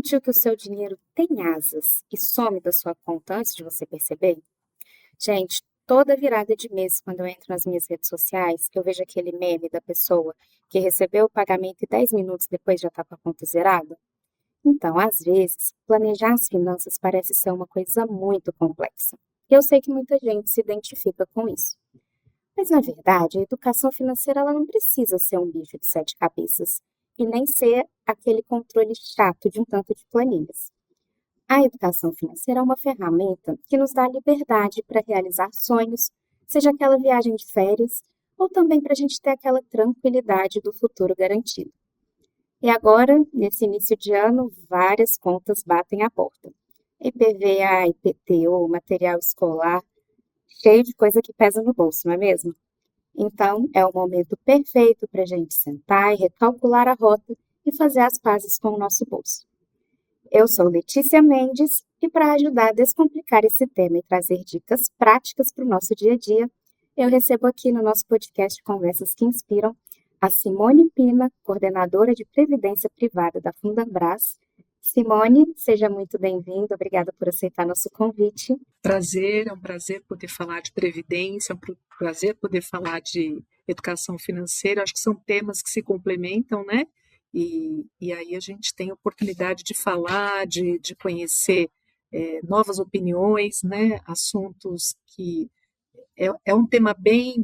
sentiu que o seu dinheiro tem asas e some da sua conta antes de você perceber? Gente, toda virada de mês, quando eu entro nas minhas redes sociais, eu vejo aquele meme da pessoa que recebeu o pagamento e 10 minutos depois já está com a conta zerada. Então, às vezes, planejar as finanças parece ser uma coisa muito complexa. Eu sei que muita gente se identifica com isso. Mas, na verdade, a educação financeira ela não precisa ser um bicho de sete cabeças e nem ser aquele controle chato de um tanto de planilhas. A educação financeira é uma ferramenta que nos dá liberdade para realizar sonhos, seja aquela viagem de férias, ou também para a gente ter aquela tranquilidade do futuro garantido. E agora, nesse início de ano, várias contas batem a porta. IPVA, IPTU, material escolar, cheio de coisa que pesa no bolso, não é mesmo? Então, é o momento perfeito para a gente sentar e recalcular a rota e fazer as pazes com o nosso bolso. Eu sou Letícia Mendes e para ajudar a descomplicar esse tema e trazer dicas práticas para o nosso dia a dia, eu recebo aqui no nosso podcast Conversas que Inspiram a Simone Pina, coordenadora de Previdência Privada da Fundabras. Simone, seja muito bem-vinda, obrigada por aceitar nosso convite. Prazer, é um prazer poder falar de previdência, é um prazer poder falar de educação financeira, acho que são temas que se complementam, né? E aí a gente tem a oportunidade de falar, de conhecer novas opiniões, né? Assuntos que é um tema bem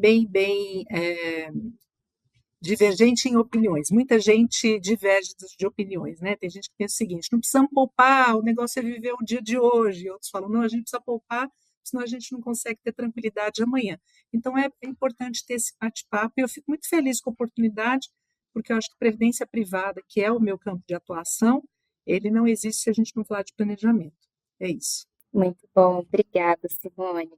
divergente em opiniões. Muita gente diverge de opiniões, né? Tem gente que pensa o seguinte: não precisamos poupar, o negócio é viver o dia de hoje. E outros falam: não, a gente precisa poupar, senão a gente não consegue ter tranquilidade amanhã. Então é importante ter esse bate-papo. E eu fico muito feliz com a oportunidade, porque eu acho que previdência privada, que é o meu campo de atuação, ele não existe se a gente não falar de planejamento. É isso. Muito bom, obrigada, Simone.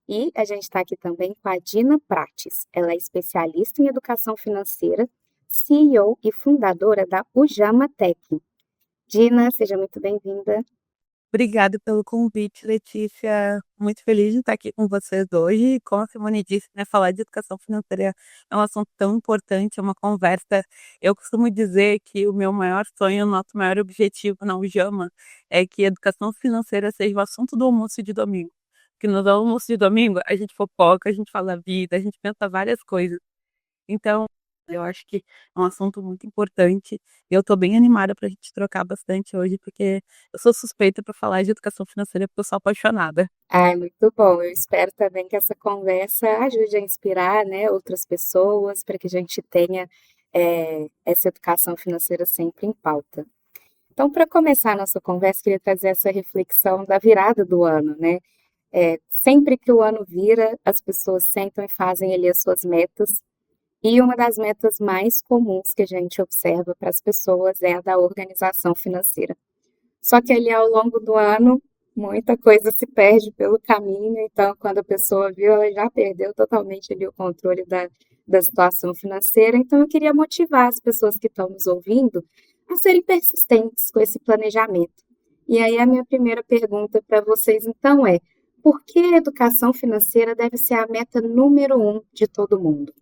E a gente está aqui também com a Dina Prates. Ela é especialista em educação financeira, CEO e fundadora da Ujama Tech. Dina, seja muito bem-vinda. Obrigada pelo convite, Letícia. Muito feliz de estar aqui com vocês hoje. Como a Simone disse, né, falar de educação financeira é um assunto tão importante, é uma conversa. Eu costumo dizer que o meu maior sonho, o nosso maior objetivo na Ujama é que a educação financeira seja o assunto do almoço de domingo. Porque no almoço de domingo a gente fofoca, a gente fala vida, a gente pensa várias coisas. Então, eu acho que é um assunto muito importante. E eu estou bem animada para a gente trocar bastante hoje, porque eu sou suspeita para falar de educação financeira, porque eu sou apaixonada. Ai, muito bom. Eu espero também que essa conversa ajude a inspirar, né, outras pessoas para que a gente tenha essa educação financeira sempre em pauta. Então, para começar a nossa conversa, queria trazer essa reflexão da virada do ano, né? Sempre que o ano vira, as pessoas sentam e fazem ali as suas metas. E uma das metas mais comuns que a gente observa para as pessoas é a da organização financeira. Só que ali ao longo do ano, muita coisa se perde pelo caminho, então quando a pessoa viu, ela já perdeu totalmente ali o controle da situação financeira. Então eu queria motivar as pessoas que estão nos ouvindo a serem persistentes com esse planejamento. E aí a minha primeira pergunta para vocês então é: por que a educação financeira deve ser a meta número 1 de todo mundo?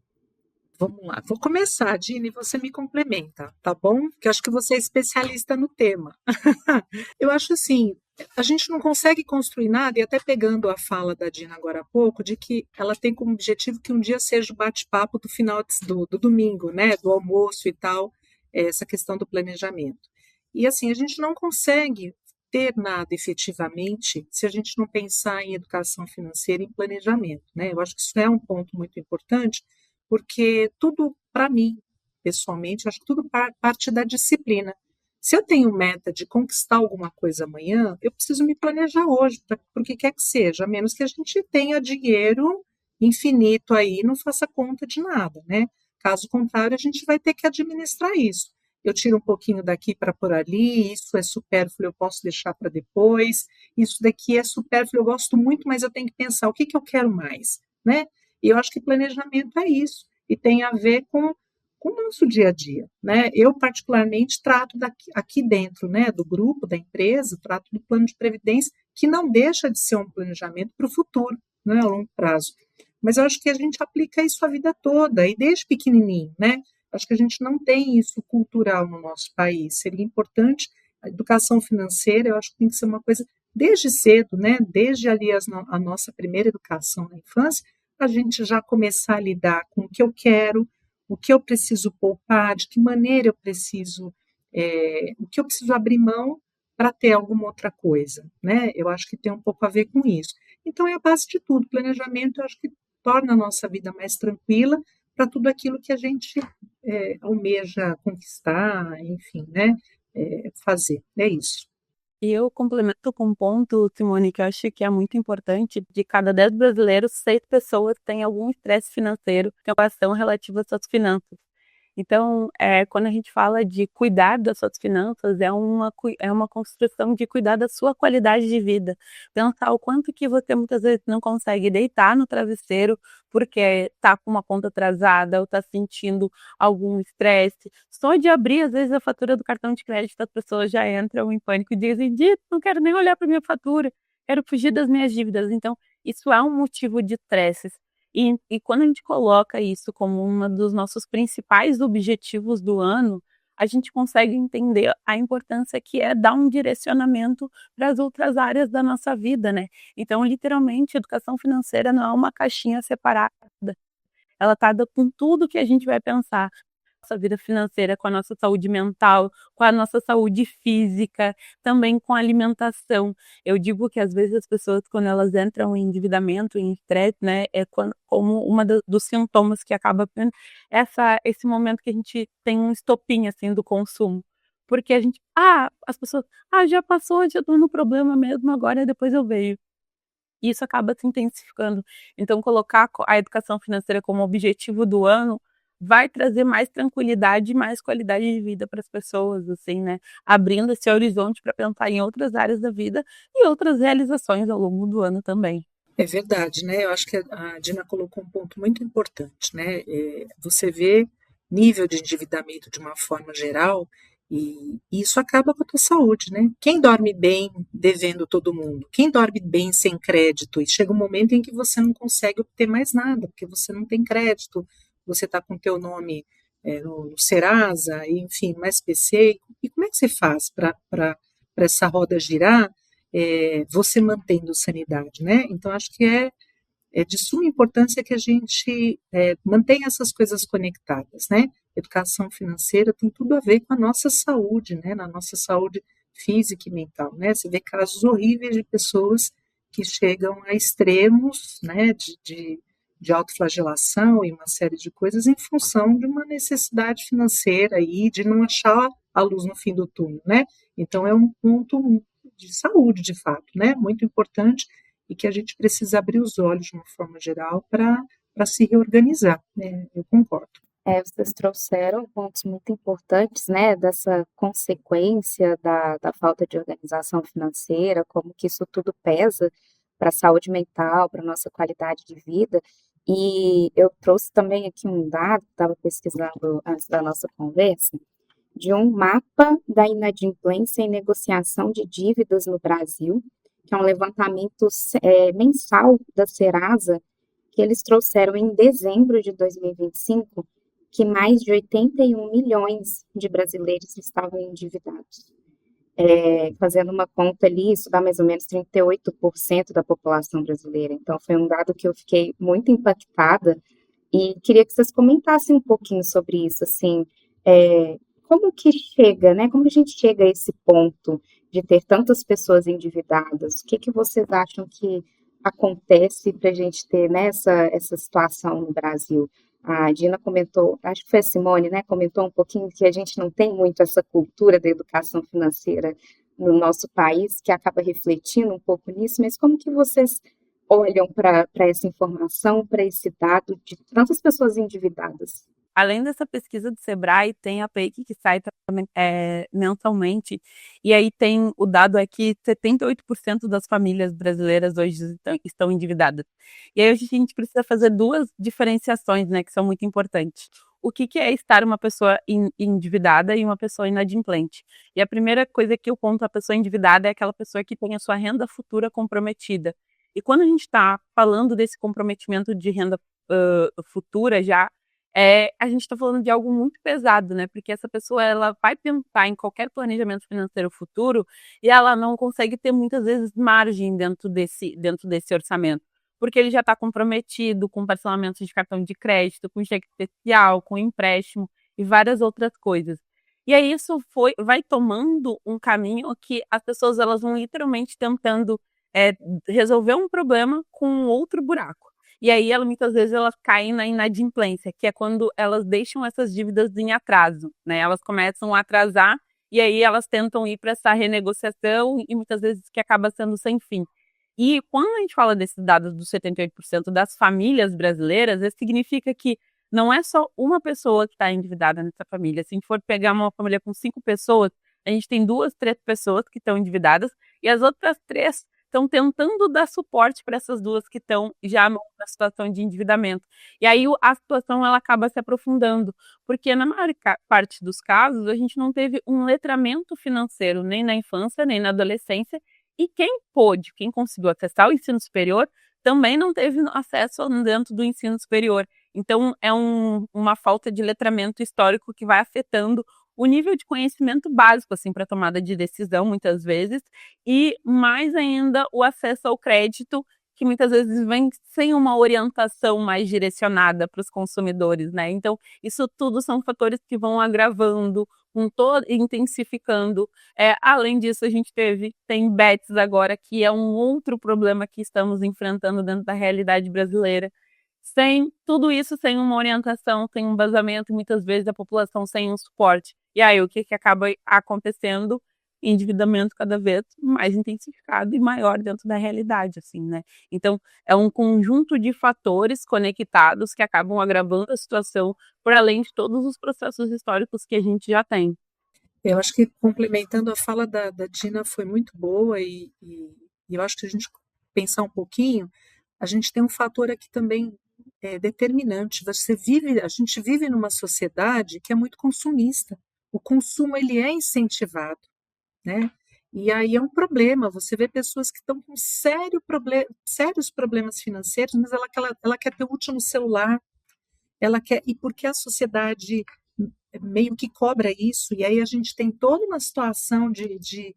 Vamos lá, vou começar, Dini, você me complementa, tá bom? Porque eu acho que você é especialista no tema. Eu acho assim, a gente não consegue construir nada, e até pegando a fala da Dina agora há pouco, de que ela tem como objetivo que um dia seja o bate-papo do final do domingo, né? Do almoço e tal, essa questão do planejamento. E assim, a gente não consegue ter nada efetivamente se a gente não pensar em educação financeira e em planejamento, né? Eu acho que isso é um ponto muito importante, porque tudo, para mim, pessoalmente, acho que tudo parte da disciplina. Se eu tenho meta de conquistar alguma coisa amanhã, eu preciso me planejar hoje, para o que quer que seja, a menos que a gente tenha dinheiro infinito aí e não faça conta de nada, né? Caso contrário, a gente vai ter que administrar isso. Eu tiro um pouquinho daqui para por ali, isso é supérfluo, eu posso deixar para depois, isso daqui é supérfluo, eu gosto muito, mas eu tenho que pensar o que eu quero mais, né? E eu acho que planejamento é isso, e tem a ver com o nosso dia a dia, né? Eu particularmente trato aqui dentro, né, do grupo, da empresa, trato do plano de previdência, que não deixa de ser um planejamento para o futuro, né, a longo prazo. Mas eu acho que a gente aplica isso a vida toda, e desde pequenininho, né? Acho que a gente não tem isso cultural no nosso país. Seria importante A educação financeira, eu acho que tem que ser uma coisa desde cedo, né? Desde ali a nossa primeira educação na infância, a gente já começar a lidar com o que eu quero, o que eu preciso poupar, de que maneira eu preciso, o que eu preciso abrir mão para ter alguma outra coisa, né? Eu acho que tem um pouco a ver com isso. Então, é a base de tudo. Planejamento, eu acho que torna a nossa vida mais tranquila para tudo aquilo que a gente almeja conquistar, enfim, né? Fazer. É isso. E eu complemento com um ponto, Simone, que eu acho que é muito importante. De cada 10 brasileiros, 6 pessoas têm algum estresse financeiro, preocupação relativa às suas finanças. Então, quando a gente fala de cuidar das suas finanças, é uma construção de cuidar da sua qualidade de vida. Pensar o quanto que você muitas vezes não consegue deitar no travesseiro porque está com uma conta atrasada ou está sentindo algum estresse. Só de abrir, às vezes, a fatura do cartão de crédito, as pessoas já entram em pânico e dizem: Dito, não quero nem olhar para minha fatura, quero fugir das minhas dívidas. Então, isso é um motivo de estresse. E quando a gente coloca isso como um dos nossos principais objetivos do ano, a gente consegue entender a importância que é dar um direcionamento para as outras áreas da nossa vida, né? Então, literalmente, educação financeira não é uma caixinha separada. Ela está com tudo que a gente vai pensar. Nossa vida financeira, com a nossa saúde mental, com a nossa saúde física, também com a alimentação. Eu digo que às vezes as pessoas, quando elas entram em endividamento, em estresse, né, como uma dos sintomas que acaba tendo esse momento que a gente tem um estopim, assim, do consumo. Porque a gente, as pessoas, já passou, já estou no problema mesmo, agora depois eu vejo. E isso acaba se intensificando. Então, colocar a educação financeira como objetivo do ano vai trazer mais tranquilidade e mais qualidade de vida para as pessoas, assim, né? Abrindo esse horizonte para pensar em outras áreas da vida e outras realizações ao longo do ano também. É verdade, né? Eu acho que a Dina colocou um ponto muito importante, né? Você vê nível de endividamento de uma forma geral e isso acaba com a tua saúde, né? Quem dorme bem devendo todo mundo? Quem dorme bem sem crédito? E chega um momento em que você não consegue obter mais nada, porque você não tem crédito, você está com o teu nome no Serasa, enfim, no SPC. E como é que você faz para essa roda girar? Você mantendo sanidade, né? Então, acho que é de suma importância que a gente mantenha essas coisas conectadas, né? Educação financeira tem tudo a ver com a nossa saúde, né? Na nossa saúde física e mental, né? Você vê casos horríveis de pessoas que chegam a extremos, né? De autoflagelação e uma série de coisas em função de uma necessidade financeira e de não achar a luz no fim do túnel, né? Então, é um ponto de saúde, de fato, né? Muito importante e que a gente precisa abrir os olhos de uma forma geral para se reorganizar, né? Eu concordo. Vocês trouxeram pontos muito importantes, né, dessa consequência da falta de organização financeira, como que isso tudo pesa para a saúde mental, para a nossa qualidade de vida. E eu trouxe também aqui um dado, estava pesquisando antes da nossa conversa, de um mapa da inadimplência em negociação de dívidas no Brasil, que é um levantamento mensal da Serasa, que eles trouxeram em dezembro de 2025, que mais de 81 milhões de brasileiros estavam endividados. Fazendo uma conta ali, isso dá mais ou menos 38% da população brasileira. Então, foi um dado que eu fiquei muito impactada e queria que vocês comentassem um pouquinho sobre isso, assim, como que chega, né? Como a gente chega a esse ponto de ter tantas pessoas endividadas? O que vocês acham que acontece para a gente ter, né, essa situação no Brasil? A Dina comentou, acho que foi a Simone, né? Comentou um pouquinho que a gente não tem muito essa cultura da educação financeira no nosso país, que acaba refletindo um pouco nisso, mas como que vocês olham para essa informação, para esse dado de tantas pessoas endividadas? Além dessa pesquisa do Sebrae, tem a PEIC que sai também, mensalmente, e aí tem o dado é que 78% das famílias brasileiras hoje estão endividadas. E aí a gente precisa fazer duas diferenciações, né, que são muito importantes. O que é estar uma pessoa endividada e uma pessoa inadimplente? E a primeira coisa que eu conto a pessoa endividada é aquela pessoa que tem a sua renda futura comprometida. E quando a gente está falando desse comprometimento de renda futura já, a gente está falando de algo muito pesado, né? Porque essa pessoa ela vai pensar em qualquer planejamento financeiro futuro e ela não consegue ter muitas vezes margem dentro desse orçamento, porque ele já está comprometido com parcelamento de cartão de crédito, com cheque especial, com empréstimo e várias outras coisas. E aí isso vai tomando um caminho que as pessoas elas vão literalmente tentando é, resolver um problema com outro buraco. E aí, muitas vezes, elas caem na inadimplência, que é quando elas deixam essas dívidas em atraso, né? Elas começam a atrasar e aí elas tentam ir para essa renegociação e muitas vezes que acaba sendo sem fim. E quando a gente fala desses dados dos 78% das famílias brasileiras, isso significa que não é só uma pessoa que está endividada nessa família. Se a gente for pegar uma família com 5 pessoas, a gente tem 2, 3 pessoas que estão endividadas e as outras 3 estão tentando dar suporte para essas 2 que estão já numa situação de endividamento. E aí a situação ela acaba se aprofundando, porque na maior parte dos casos a gente não teve um letramento financeiro nem na infância, nem na adolescência, e quem conseguiu acessar o ensino superior, também não teve acesso dentro do ensino superior. Então, é uma falta de letramento histórico que vai afetando o nível de conhecimento básico, assim, para tomada de decisão, muitas vezes, e mais ainda o acesso ao crédito, que muitas vezes vem sem uma orientação mais direcionada para os consumidores, né? Então, isso tudo são fatores que vão agravando, intensificando. Além disso, a gente tem bets agora, que é um outro problema que estamos enfrentando dentro da realidade brasileira. Sem tudo isso, sem uma orientação, sem um vazamento, muitas vezes a população sem um suporte. E aí, o que acaba acontecendo? Endividamento cada vez mais intensificado e maior dentro da realidade, assim, né? Então, é um conjunto de fatores conectados que acabam agravando a situação, por além de todos os processos históricos que a gente já tem. Eu acho que complementando a fala da Dina foi muito boa e eu acho que a gente pensar um pouquinho, a gente tem um fator aqui também determinante. A gente vive numa sociedade que é muito consumista. O consumo ele é incentivado, né? E aí é um problema. Você vê pessoas que estão com sérios problemas financeiros, mas ela quer ter o último celular, ela quer, e porque a sociedade meio que cobra isso, e aí a gente tem toda uma situação de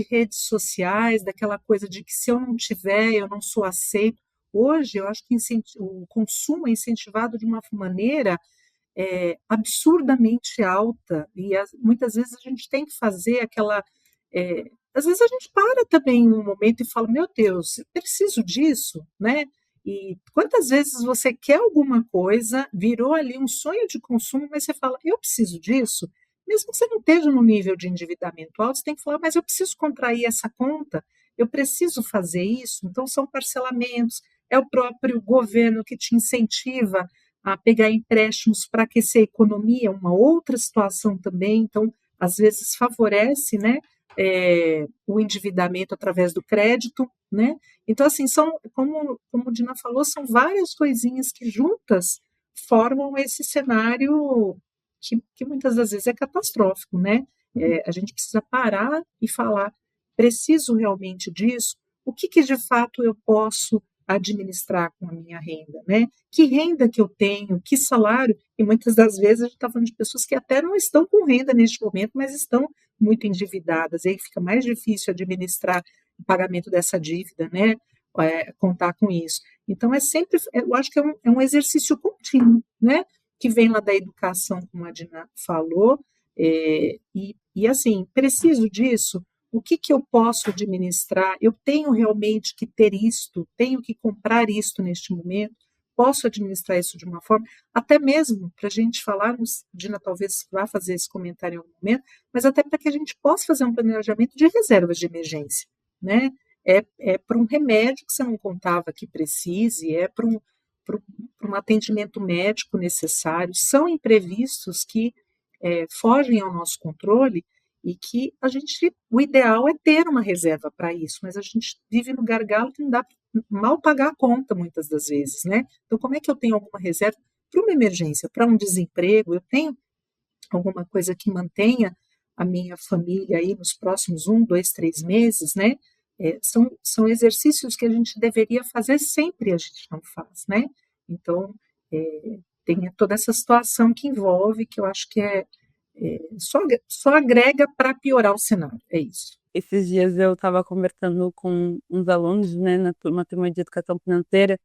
redes sociais, daquela coisa de que se eu não tiver, eu não sou aceito. Hoje, eu acho que o consumo é incentivado de uma maneira absurdamente alta, e muitas vezes a gente tem que fazer aquela. Às vezes a gente para também um momento e fala: meu Deus, eu preciso disso, né? E quantas vezes você quer alguma coisa, virou ali um sonho de consumo, mas você fala: eu preciso disso? Mesmo que você não esteja no nível de endividamento alto, você tem que falar: mas eu preciso contrair essa conta, eu preciso fazer isso. Então, são parcelamentos, é o próprio governo que te incentiva a pegar empréstimos para aquecer a economia, uma outra situação também. Então, às vezes, favorece, né, o endividamento através do crédito, né? Então, assim, como a Dina falou, são várias coisinhas que juntas formam esse cenário que muitas das vezes é catastrófico, né? A gente precisa parar e falar: preciso realmente disso? O que de fato eu posso administrar com a minha renda, né? Que renda que eu tenho, que salário, e muitas das vezes a gente está falando de pessoas que até não estão com renda neste momento, mas estão muito endividadas, e aí fica mais difícil administrar o pagamento dessa dívida, né? Contar com isso. Então, eu acho que é um exercício contínuo, né? Que vem lá da educação, como a Dina falou, e assim, preciso disso. O que eu posso administrar? Eu tenho realmente que ter isto, tenho que comprar isto neste momento, posso administrar isso de uma forma, até mesmo para a gente falarmos, Dina talvez vá fazer esse comentário em algum momento, mas até para que a gente possa fazer um planejamento de reservas de emergência, né? Para um remédio que você não contava que precise, para um atendimento médico necessário, são imprevistos que fogem ao nosso controle e que o ideal é ter uma reserva para isso, mas a gente vive no gargalo que não dá para mal pagar a conta muitas das vezes, né? Então, como é que eu tenho alguma reserva para uma emergência, para um desemprego? Eu tenho alguma coisa que mantenha a minha família aí nos próximos 1, 2, 3 meses, né? São exercícios que a gente deveria fazer sempre, a gente não faz, né? Então, tem toda essa situação que envolve, que eu acho que só agrega para piorar o cenário, é isso. Esses dias eu estava conversando com uns alunos, né, na turma de educação financeira,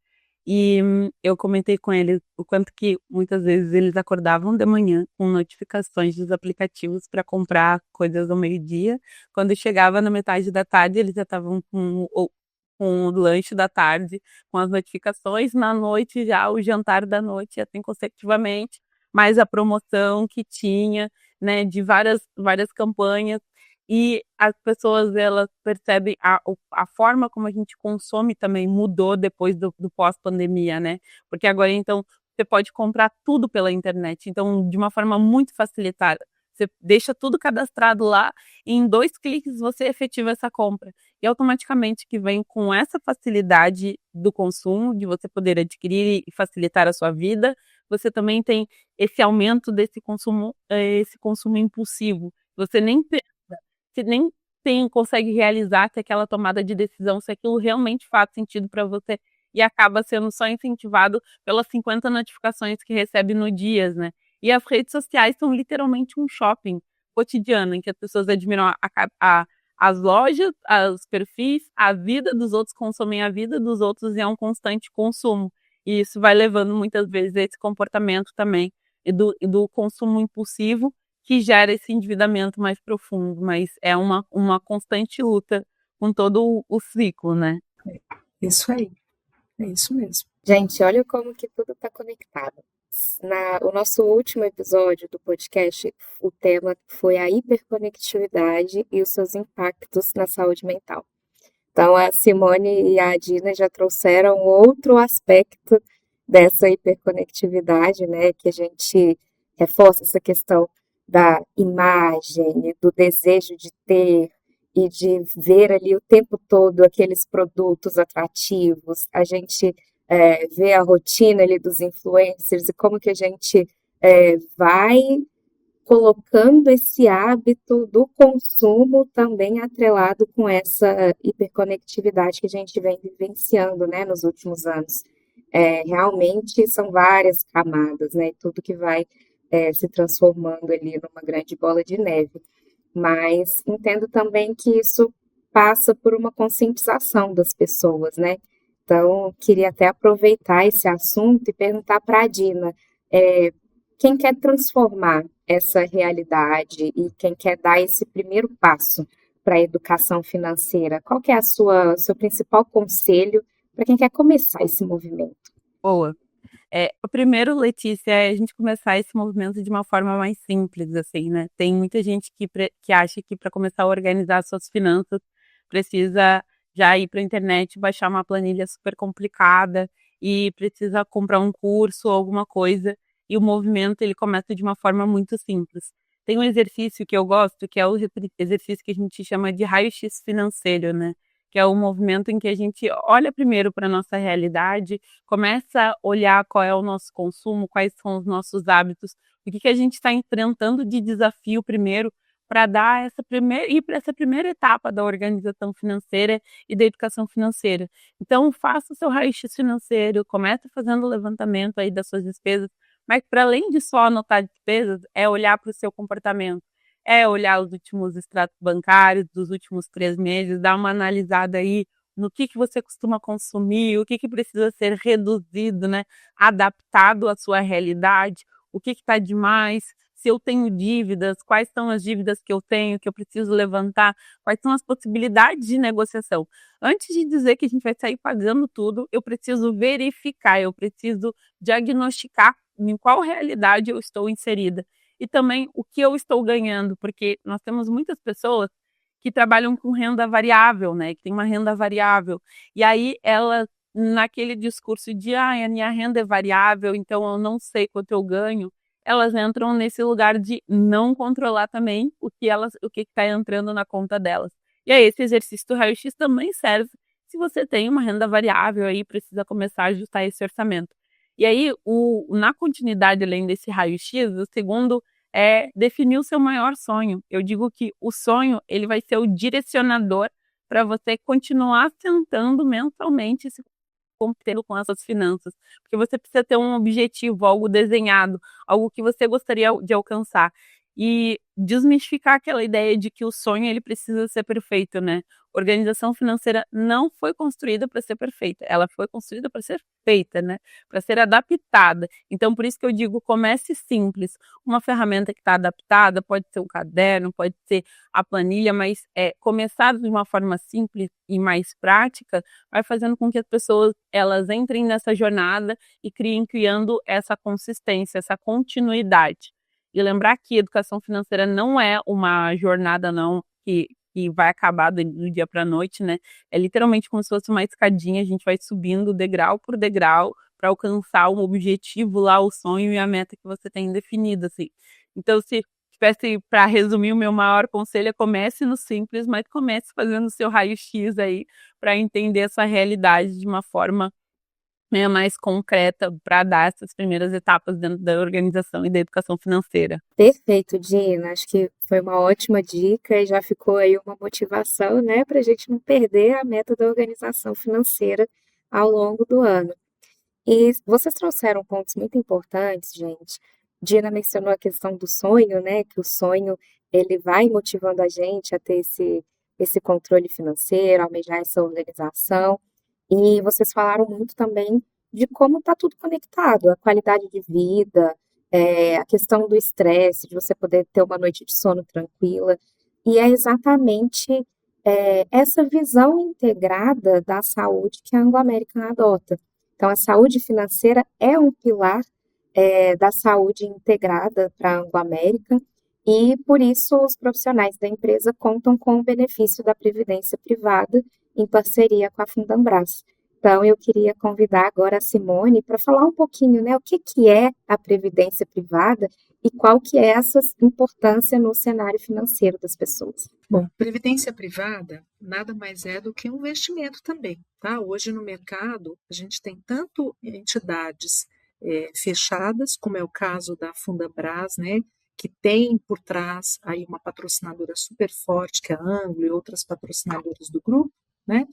e eu comentei com eles o quanto que muitas vezes eles acordavam de manhã com notificações dos aplicativos para comprar coisas ao meio-dia. Quando chegava na metade da tarde, eles já estavam com o lanche da tarde, com as notificações. Na noite, já o jantar da noite, assim consecutivamente, mais a promoção que tinha, né, de várias campanhas. E as pessoas, elas percebem a forma como a gente consome também mudou depois do pós-pandemia, né? Porque agora, então, você pode comprar tudo pela internet. Então, de uma forma muito facilitada. Você deixa tudo cadastrado lá e em 2 cliques você efetiva essa compra. E automaticamente que vem com essa facilidade do consumo, de você poder adquirir e facilitar a sua vida, você também tem esse aumento desse consumo, esse consumo impulsivo. Você nem consegue realizar se aquela tomada de decisão, se aquilo realmente faz sentido para você e acaba sendo só incentivado pelas 50 notificações que recebe no dia, né? E as redes sociais são literalmente um shopping cotidiano, em que as pessoas admiram as lojas, os perfis, a vida dos outros, consomem a vida dos outros e é um constante consumo. E isso vai levando muitas vezes a esse comportamento também e do consumo impulsivo, que gera esse endividamento mais profundo, mas é uma constante luta com todo o ciclo, né? Isso aí, é isso mesmo. Gente, olha como que tudo está conectado. O nosso último episódio do podcast, o tema foi a hiperconectividade e os seus impactos na saúde mental. Então, a Simone e a Dina já trouxeram outro aspecto dessa hiperconectividade, né? Que a gente reforça essa questão da imagem, do desejo de ter e de ver ali o tempo todo aqueles produtos atrativos. A gente vê a rotina ali dos influencers e como que a gente vai colocando esse hábito do consumo também atrelado com essa hiperconectividade que a gente vem vivenciando, né, nos últimos anos. Realmente são várias camadas, né, tudo que vai se transformando ali numa grande bola de neve. Mas entendo também que isso passa por uma conscientização das pessoas, né? Então, queria até aproveitar esse assunto e perguntar para a Dina, quem quer transformar essa realidade e quem quer dar esse primeiro passo para a educação financeira, qual que é seu principal conselho para quem quer começar esse movimento? Boa. O primeiro, Letícia, é a gente começar esse movimento de uma forma mais simples, assim, né? Tem muita gente que acha que para começar a organizar suas finanças precisa já ir para a internet, baixar uma planilha super complicada e precisa comprar um curso ou alguma coisa. E o movimento, ele começa de uma forma muito simples. Tem um exercício que eu gosto, que é o exercício que a gente chama de raio-x financeiro, né? Que é o movimento em que a gente olha primeiro para a nossa realidade, começa a olhar qual é o nosso consumo, quais são os nossos hábitos, o que a gente está enfrentando de desafio primeiro para dar ir para essa primeira etapa da organização financeira e da educação financeira. Então, faça o seu raio-x financeiro, comece fazendo o levantamento aí das suas despesas, mas para além de só anotar despesas, é olhar para o seu comportamento. É olhar os últimos extratos bancários dos últimos 3 meses, dar uma analisada aí no que você costuma consumir, o que precisa ser reduzido, né? Adaptado à sua realidade, o que está demais, se eu tenho dívidas, quais são as dívidas que eu tenho, que eu preciso levantar, quais são as possibilidades de negociação. Antes de dizer que a gente vai sair pagando tudo, eu preciso verificar, eu preciso diagnosticar em qual realidade eu estou inserida. E também o que eu estou ganhando, porque nós temos muitas pessoas que trabalham com renda variável, né? Que tem uma renda variável. E aí elas, naquele discurso de a minha renda é variável, então eu não sei quanto eu ganho, elas entram nesse lugar de não controlar também o que está entrando na conta delas. E aí esse exercício do raio-x também serve se você tem uma renda variável aí, precisa começar a ajustar esse orçamento. E aí, na continuidade, além desse raio-x, o segundo é definir o seu maior sonho. Eu digo que o sonho, ele vai ser o direcionador para você continuar sentando mensalmente esse comprometendo com as suas finanças, porque você precisa ter um objetivo, algo desenhado, algo que você gostaria de alcançar. E desmistificar aquela ideia de que o sonho ele precisa ser perfeito, né? Organização financeira não foi construída para ser perfeita, ela foi construída para ser feita, né? Para ser adaptada. Então, por isso que eu digo, comece simples. Uma ferramenta que está adaptada pode ser o caderno, pode ser a planilha, mas começar de uma forma simples e mais prática vai fazendo com que as pessoas elas entrem nessa jornada e criando essa consistência, essa continuidade. E lembrar que educação financeira não é uma jornada não que vai acabar do dia para a noite, né? É literalmente como se fosse uma escadinha, a gente vai subindo degrau por degrau para alcançar um objetivo lá, o sonho e a meta que você tem definida, assim. Então, se tivesse para resumir, o meu maior conselho é comece no simples, mas comece fazendo o seu raio-x aí para entender essa realidade de uma forma mais concreta para dar essas primeiras etapas dentro da organização e da educação financeira. Perfeito, Dina. Acho que foi uma ótima dica e já ficou aí uma motivação, né, para a gente não perder a meta da organização financeira ao longo do ano. E vocês trouxeram pontos muito importantes, gente. Dina mencionou a questão do sonho, né, que o sonho ele vai motivando a gente a ter esse controle financeiro, almejar essa organização. E vocês falaram muito também de como está tudo conectado, a qualidade de vida, a questão do estresse, de você poder ter uma noite de sono tranquila. E é exatamente essa visão integrada da saúde que a Anglo American adota. Então, a saúde financeira é um pilar da saúde integrada para a Anglo American, e por isso os profissionais da empresa contam com o benefício da previdência privada em parceria com a Fundambras. Então, eu queria convidar agora a Simone para falar um pouquinho, né, o que é a previdência privada e qual que é essa importância no cenário financeiro das pessoas. Bom, previdência privada nada mais é do que um investimento também, tá? Hoje no mercado a gente tem tanto entidades fechadas, como é o caso da Fundambras, né, que tem por trás aí uma patrocinadora super forte, que é a Anglo e outras patrocinadoras do grupo, né?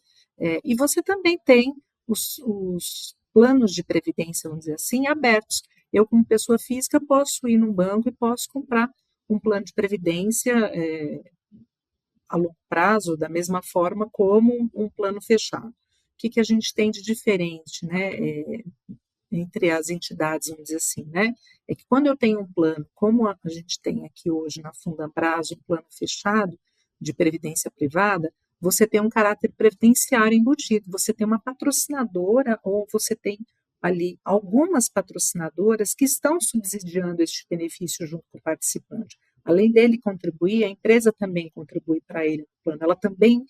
E você também tem os planos de previdência, vamos dizer assim, abertos. Eu, como pessoa física, posso ir num banco e posso comprar um plano de previdência a longo prazo, da mesma forma como um plano fechado. O que a gente tem de diferente, né, entre as entidades, vamos dizer assim, né? É que quando eu tenho um plano, como a gente tem aqui hoje na Fundambras, um plano fechado de previdência privada, você tem um caráter previdenciário embutido, você tem uma patrocinadora ou você tem ali algumas patrocinadoras que estão subsidiando este benefício junto com o participante. Além dele contribuir, a empresa também contribui para ele no plano, ela também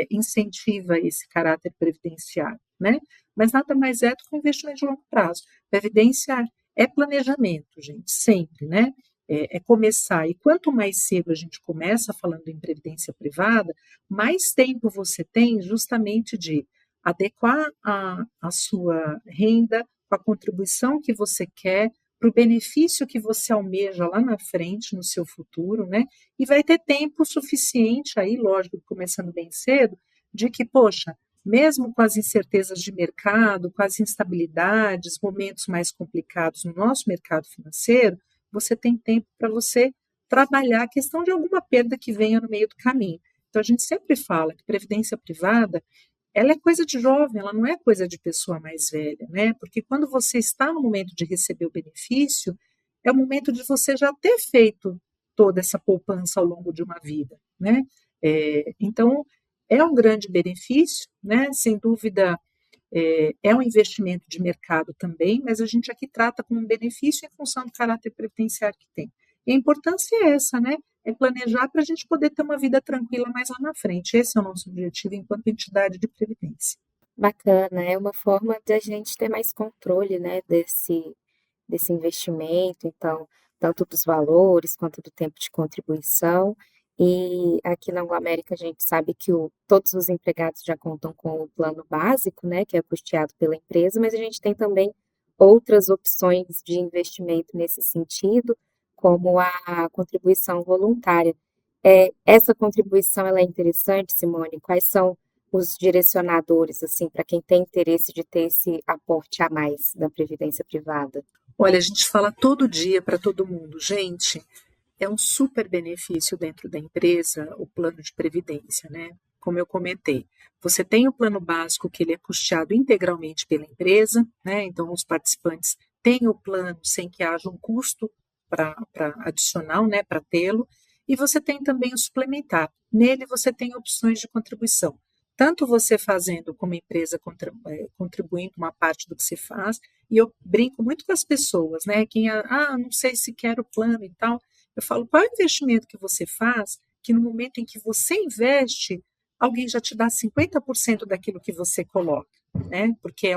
incentiva esse caráter previdenciário, né? Mas nada mais é do que um investimento de longo prazo. Previdência é planejamento, gente, sempre, né? É começar. E quanto mais cedo a gente começa falando em previdência privada, mais tempo você tem justamente de adequar a sua renda com a contribuição que você quer, para o benefício que você almeja lá na frente, no seu futuro, né? E vai ter tempo suficiente aí, lógico, começando bem cedo, de que, poxa, mesmo com as incertezas de mercado, com as instabilidades, momentos mais complicados no nosso mercado financeiro, você tem tempo para você trabalhar a questão de alguma perda que venha no meio do caminho. Então, a gente sempre fala que previdência privada, ela é coisa de jovem, ela não é coisa de pessoa mais velha, né? Porque quando você está no momento de receber o benefício, é o momento de você já ter feito toda essa poupança ao longo de uma vida, né? Então, é um grande benefício, né? Sem dúvida, é um investimento de mercado também, mas a gente aqui trata como um benefício em função do caráter previdenciário que tem. E a importância é essa, né? É planejar para a gente poder ter uma vida tranquila mais lá na frente. Esse é o nosso objetivo enquanto entidade de previdência. Bacana, é uma forma de a gente ter mais controle, né, desse investimento, então, tanto dos valores quanto do tempo de contribuição. E aqui na Anglo América a gente sabe que todos os empregados já contam com o plano básico, né, que é custeado pela empresa, mas a gente tem também outras opções de investimento nesse sentido, como a contribuição voluntária. Essa contribuição ela é interessante, Simone? Quais são os direcionadores, assim, para quem tem interesse de ter esse aporte a mais da previdência privada? Olha, a gente fala todo dia para todo mundo, gente, é um super benefício dentro da empresa o plano de previdência, né? Como eu comentei, você tem o plano básico que ele é custeado integralmente pela empresa, né? Então os participantes têm o plano sem que haja um custo para adicional, né, para tê-lo, e você tem também o suplementar. Nele você tem opções de contribuição. Tanto você fazendo como empresa contribuindo uma parte do que se faz, e eu brinco muito com as pessoas, né? Quem, não sei se quero o plano e tal. Eu falo, qual é o investimento que você faz que no momento em que você investe, alguém já te dá 50% daquilo que você coloca, né? Porque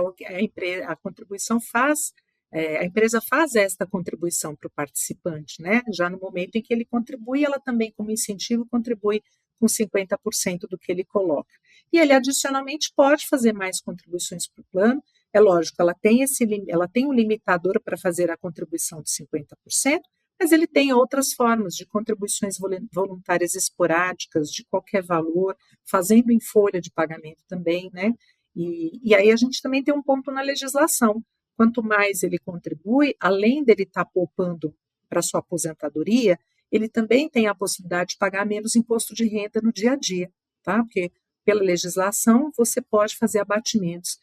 a contribuição faz, a empresa faz esta contribuição para o participante, né? Já no momento em que ele contribui, ela também, como incentivo, contribui com 50% do que ele coloca. E ele, adicionalmente, pode fazer mais contribuições para o plano. É lógico, ela tem um limitador para fazer a contribuição de 50%, mas ele tem outras formas de contribuições voluntárias esporádicas, de qualquer valor, fazendo em folha de pagamento também, né? E aí a gente também tem um ponto na legislação. Quanto mais ele contribui, além dele estar poupando para sua aposentadoria, ele também tem a possibilidade de pagar menos imposto de renda no dia a dia, tá? Porque pela legislação você pode fazer abatimentos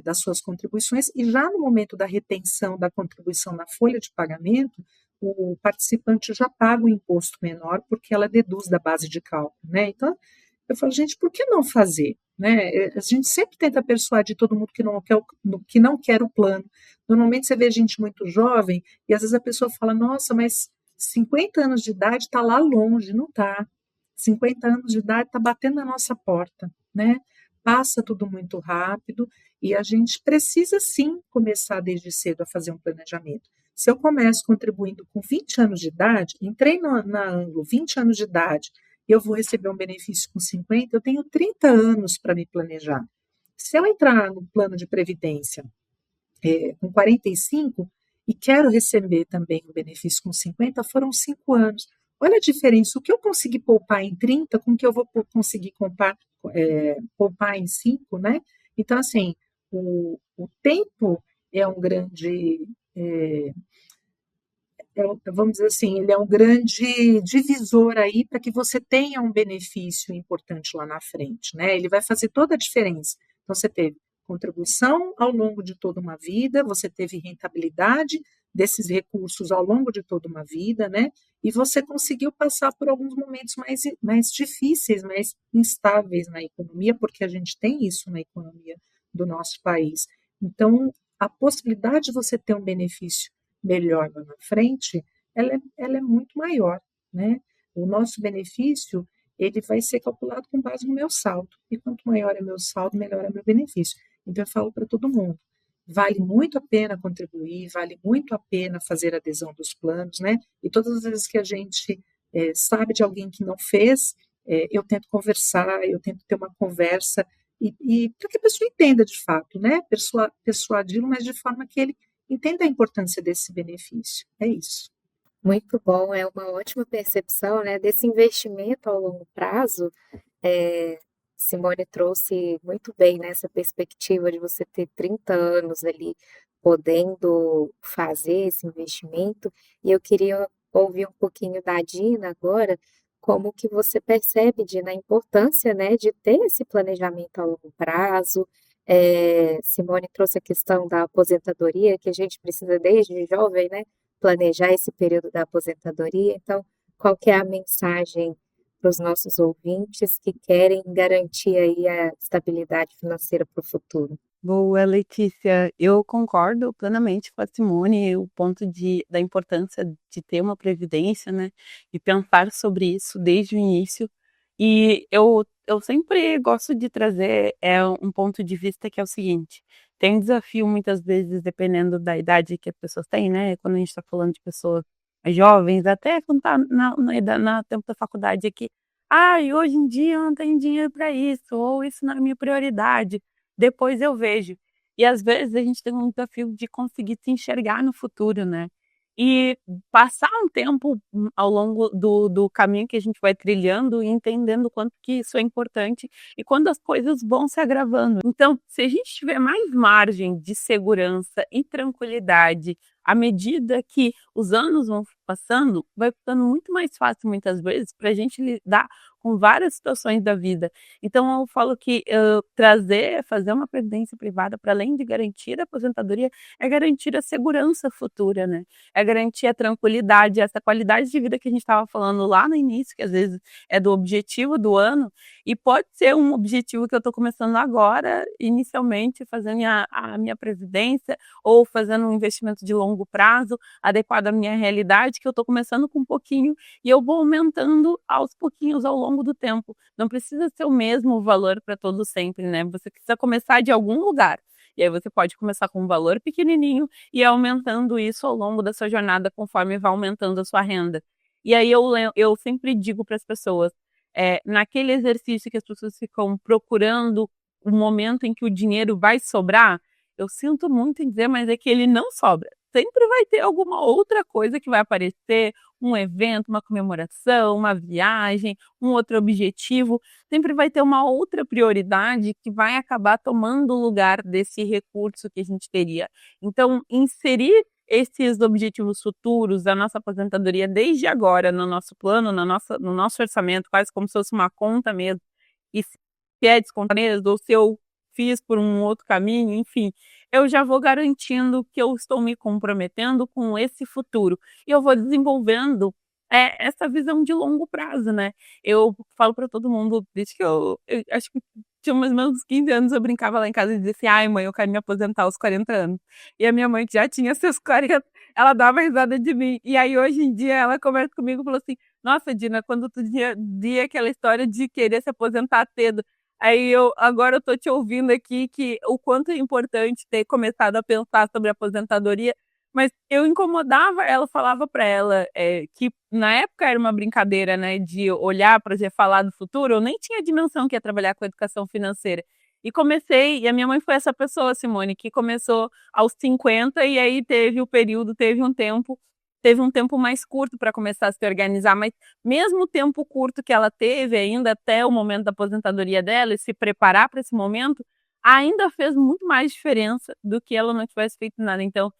das suas contribuições e já no momento da retenção da contribuição na folha de pagamento, o participante já paga o imposto menor porque ela deduz da base de cálculo, né? Então, eu falo, gente, por que não fazer? Né? A gente sempre tenta persuadir todo mundo que não quer o plano. Normalmente você vê gente muito jovem e às vezes a pessoa fala, nossa, mas 50 anos de idade está lá longe, não está. 50 anos de idade está batendo na nossa porta, né? Passa tudo muito rápido e a gente precisa sim começar desde cedo a fazer um planejamento. Se eu começo contribuindo com 20 anos de idade, entrei na Anglo, 20 anos de idade, e eu vou receber um benefício com 50, eu tenho 30 anos para me planejar. Se eu entrar no plano de previdência com 45 e quero receber também um benefício com 50, foram 5 anos. Olha a diferença, o que eu consegui poupar em 30 com o que eu vou conseguir poupar em 5, né? Então, assim, o tempo é um grande vamos dizer assim, ele é um grande divisor aí para que você tenha um benefício importante lá na frente, né? Ele vai fazer toda a diferença. Então, você teve contribuição ao longo de toda uma vida, você teve rentabilidade desses recursos ao longo de toda uma vida, né? E você conseguiu passar por alguns momentos mais difíceis, mais instáveis na economia, porque a gente tem isso na economia do nosso país. Então, a possibilidade de você ter um benefício melhor lá na frente, ela é muito maior, né? O nosso benefício, ele vai ser calculado com base no meu saldo, e quanto maior é meu saldo, melhor é meu benefício. Então, eu falo para todo mundo, vale muito a pena contribuir, vale muito a pena fazer adesão dos planos, né? E todas as vezes que a gente sabe de alguém que não fez, eu tento conversar, eu tento ter uma conversa, e para que a pessoa entenda de fato, né? Persuadi-lo, mas de forma que ele entenda a importância desse benefício. É isso. Muito bom, é uma ótima percepção, né, desse investimento ao longo prazo. Simone trouxe muito bem nessa perspectiva de você ter 30 anos ali podendo fazer esse investimento. E eu queria ouvir um pouquinho da Dina agora, como que você percebe, Dina, a importância, né, de ter esse planejamento a longo prazo. Simone trouxe a questão da aposentadoria, que a gente precisa desde jovem, né, planejar esse período da aposentadoria. Então, qual que é a mensagem para os nossos ouvintes que querem garantir aí a estabilidade financeira para o futuro? Boa, Letícia. Eu concordo plenamente com a Simone, o ponto da importância de ter uma previdência, né? E pensar sobre isso desde o início. E eu sempre gosto de trazer um ponto de vista que é o seguinte: tem um desafio muitas vezes, dependendo da idade que as pessoas têm, né? Quando a gente está falando de pessoas mais jovens, até quando está na tempo da faculdade aqui. E hoje em dia eu não tenho dinheiro para isso, ou isso não é minha prioridade, depois eu vejo. E às vezes a gente tem um desafio de conseguir se enxergar no futuro, né? e passar um tempo ao longo do caminho que a gente vai trilhando e entendendo o quanto que isso é importante e quando as coisas vão se agravando. Então, se a gente tiver mais margem de segurança e tranquilidade à medida que os anos vão passando, vai ficando muito mais fácil muitas vezes para a gente lidar com várias situações da vida. Então eu falo que fazer uma previdência privada para além de garantir a aposentadoria, é garantir a segurança futura, né? É garantir a tranquilidade, essa qualidade de vida que a gente estava falando lá no início, que às vezes é do objetivo do ano, e pode ser um objetivo que eu estou começando agora, inicialmente, fazendo a minha previdência, ou fazendo um investimento de longo prazo, adequado à minha realidade, que eu estou começando com um pouquinho, e eu vou aumentando aos pouquinhos ao longo do tempo. Não precisa ser o mesmo valor para todo sempre, né? Você precisa começar de algum lugar. E aí você pode começar com um valor pequenininho e ir aumentando isso ao longo da sua jornada conforme vai aumentando a sua renda. E aí eu sempre digo para as pessoas, naquele exercício que as pessoas ficam procurando o momento em que o dinheiro vai sobrar, eu sinto muito em dizer, mas é que ele não sobra. Sempre vai ter alguma outra coisa que vai aparecer, um evento, uma comemoração, uma viagem, um outro objetivo. Sempre vai ter uma outra prioridade que vai acabar tomando o lugar desse recurso que a gente teria. Então, inserir esses objetivos futuros da nossa aposentadoria desde agora no nosso plano, no nosso orçamento, quase como se fosse uma conta mesmo, e se é descontar mesmo, ou se eu fiz por um outro caminho, enfim, eu já vou garantindo que eu estou me comprometendo com esse futuro. E eu vou desenvolvendo essa visão de longo prazo, né? Eu falo para todo mundo, desde que eu acho que tinha mais ou menos uns 15 anos, eu brincava lá em casa e dizia assim, ai mãe, eu quero me aposentar aos 40 anos. E a minha mãe, que já tinha seus 40, ela dava risada de mim. E aí hoje em dia ela conversa comigo e falou assim, nossa, Dina, quando tu dizia aquela história de querer se aposentar cedo, agora eu tô te ouvindo aqui que o quanto é importante ter começado a pensar sobre a aposentadoria, mas eu incomodava ela, falava para ela que na época era uma brincadeira, né, de olhar para falar do futuro, eu nem tinha dimensão que ia trabalhar com educação financeira. E comecei, e a minha mãe foi essa pessoa, Simone, que começou aos 50 e aí teve um tempo mais curto para começar a se organizar, mas mesmo o tempo curto que ela teve ainda até o momento da aposentadoria dela e se preparar para esse momento, ainda fez muito mais diferença do que ela não tivesse feito nada. Então,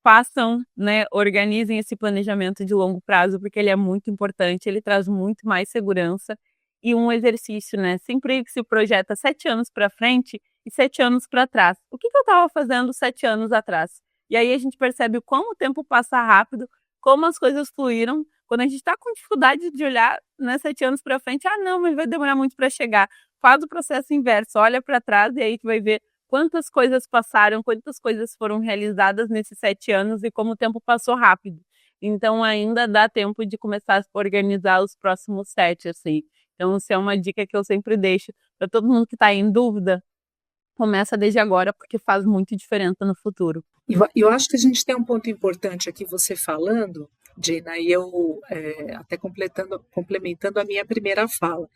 façam, né, organizem esse planejamento de longo prazo, porque ele é muito importante, ele traz muito mais segurança e um exercício, né? Sempre que se projeta 7 anos para frente e 7 anos para trás. O que eu estava fazendo 7 anos atrás? E aí a gente percebe como o tempo passa rápido, como as coisas fluíram. Quando a gente está com dificuldade de olhar, né, 7 anos para frente, não, mas vai demorar muito para chegar. Faz o processo inverso, olha para trás e aí tu vai ver quantas coisas passaram, quantas coisas foram realizadas nesses 7 anos e como o tempo passou rápido. Então ainda dá tempo de começar a organizar os próximos 7, assim. Então, isso é uma dica que eu sempre deixo para todo mundo que está em dúvida. Começa desde agora, porque faz muito diferença no futuro. Eu acho que a gente tem um ponto importante aqui, você falando, Dina, e eu até complementando a minha primeira fala.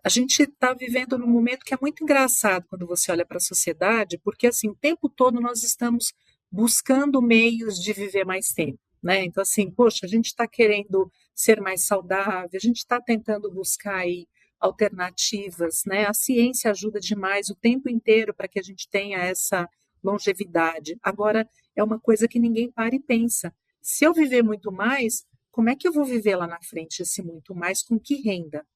A gente está vivendo num momento que é muito engraçado quando você olha para a sociedade, porque assim, o tempo todo nós estamos buscando meios de viver mais tempo, né? Então, assim, poxa, a gente está querendo ser mais saudável, a gente está tentando buscar aí alternativas, né? A ciência ajuda demais o tempo inteiro para que a gente tenha essa longevidade. Agora, é uma coisa que ninguém para e pensa. Se eu viver muito mais, como é que eu vou viver lá na frente esse muito mais? Com que renda?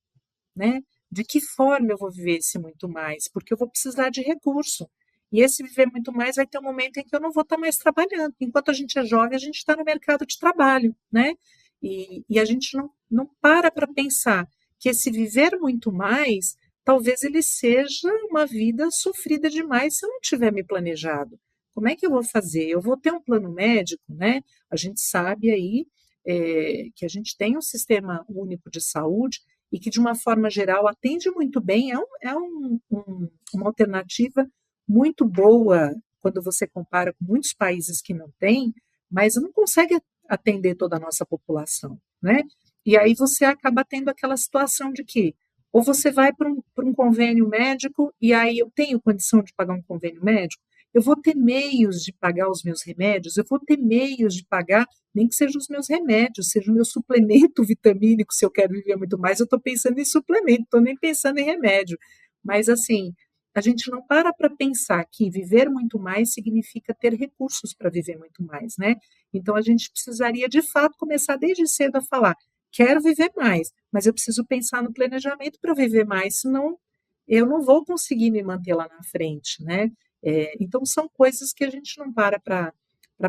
Né? De que forma eu vou viver esse muito mais? Porque eu vou precisar de recurso. E esse viver muito mais vai ter um momento em que eu não vou estar mais trabalhando. Enquanto a gente é jovem, a gente está no mercado de trabalho, né? E a gente não para pensar que esse viver muito mais, talvez ele seja uma vida sofrida demais se eu não tiver me planejado. Como é que eu vou fazer? Eu vou ter um plano médico, né? A gente sabe aí que a gente tem um sistema único de saúde e que, de uma forma geral, atende muito bem, uma alternativa muito boa quando você compara com muitos países que não têm, mas não consegue atender toda a nossa população, né? E aí você acaba tendo aquela situação de que ou você vai para um convênio médico e aí eu tenho condição de pagar um convênio médico, eu vou ter meios de pagar os meus remédios, eu vou ter meios de pagar, nem que sejam os meus remédios, seja o meu suplemento vitamínico, se eu quero viver muito mais, eu estou pensando em suplemento, estou nem pensando em remédio. Mas, assim, a gente não para pensar que viver muito mais significa ter recursos para viver muito mais, né? Então, a gente precisaria, de fato, começar desde cedo a falar: quero viver mais, mas eu preciso pensar no planejamento para viver mais, senão eu não vou conseguir me manter lá na frente, né? Então, são coisas que a gente não para